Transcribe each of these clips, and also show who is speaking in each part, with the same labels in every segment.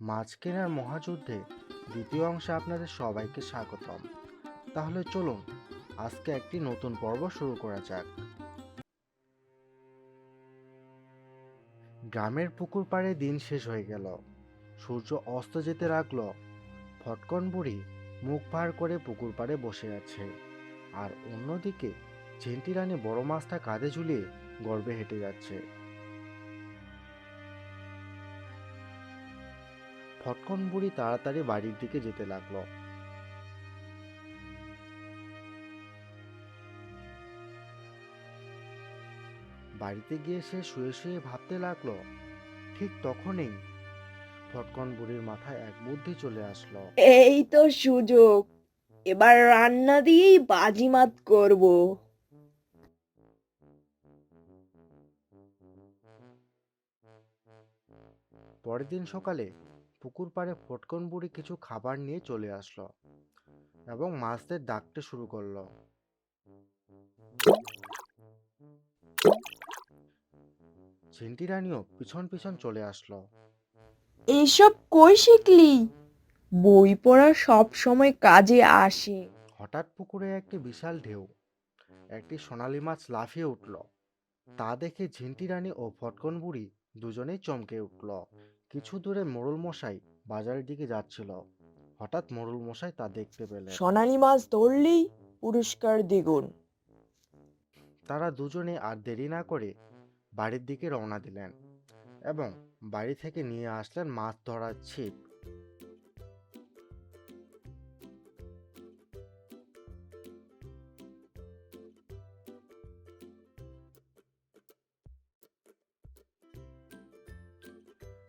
Speaker 1: মাছ কেনার মহাযুদ্ধে দ্বিতীয় অংশে আপনাদের সবাইকে স্বাগতম। তাহলে চলুন আজকে একটি নতুন পর্ব শুরু করা যাক। গ্রামের পুকুর পাড়ে দিন শেষ হয়ে গেল, সূর্য অস্ত যেতে লাগলো। ফটকন বুড়ি মুখ ভার করে পুকুর পাড়ে বসে আছে, আর অন্যদিকে ঝেন্টি রানী বড় মাছটা কাঁধে ঝুলিয়ে গর্বে হেঁটে যাচ্ছে। ফটকন বুড়ি তাড়াতাড়ি বাড়ির দিকে যেতে লাগলো। বাড়িতে গিয়ে সে শুয়ে শুয়ে ভাবতে লাগলো। ঠিক তখনই ফটকন বুড়ির মাথায় এক বুদ্ধি চলে আসলো।
Speaker 2: এই তো সুযোগ, এবার রান্না দিয়েই বাজিমাত করব।
Speaker 1: পরের দিন সকালে পুকুর পাড়ে ফটকন বুড়ি কিছু খাবার নিয়ে চলে আসলো এবং মাছদের ডাকতে শুরু করলো। ঝিন্টি রানীও পিছন পিছন চলে আসলো।
Speaker 2: এসব কই শিখলি? বই পড়া সব সময় কাজে আসে।
Speaker 1: হঠাৎ পুকুরে একটি বিশাল ঢেউ, একটি সোনালী মাছ লাফিয়ে উঠল। তা দেখে ঝিন্টি রানী ও ফটকন বুড়ি দুজনেই চমকে উঠল। কিছু দূরে মোড়ল মশাই বাজারের দিকে যাচ্ছিল। হঠাৎ মোড়ল মশাই তা দেখতে পেলেন।
Speaker 2: সোনালী মাছ ধরলেই পুরস্কার দ্বিগুণ।
Speaker 1: তারা দুজনে আর দেরি না করে বাড়ির দিকে রওনা দিলেন এবং বাড়ি থেকে নিয়ে আসলেন মাছ ধরার ছিপ।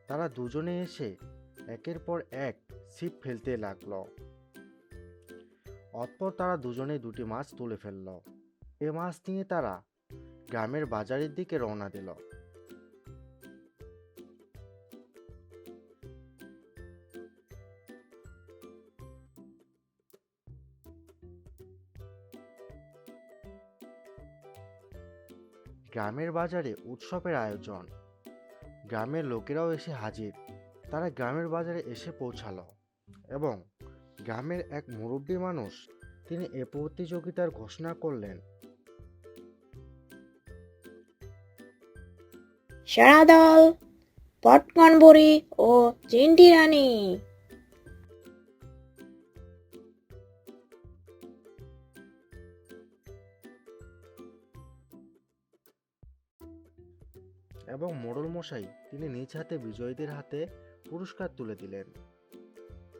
Speaker 1: তারা দুজনে এসে একের পর এক ছিপ ফেলতে লাগলো। অতঃপর তারা দুজনেই দুটি মাছ তুলে ফেলল। এ মাছ নিয়ে তারা গ্রামের বাজারের দিকে রওনা দিল। গ্রামের বাজারে উৎসবের আয়োজন, গ্রামের লোকেরাও এসে হাজির। তারা গ্রামের বাজারে এসে পৌঁছালো এবং গ্রামের এক মুরব্বী মানুষ তিনি এ প্রতিযোগিতার ঘোষণা করলেন।
Speaker 2: সেরা দল পটকন বুড়ি ও চিন্টি রানী।
Speaker 1: এবং মোড়ল মশাই তিনি নিজ হাতে বিজয়ীদের হাতে পুরস্কার তুলে দিলেন।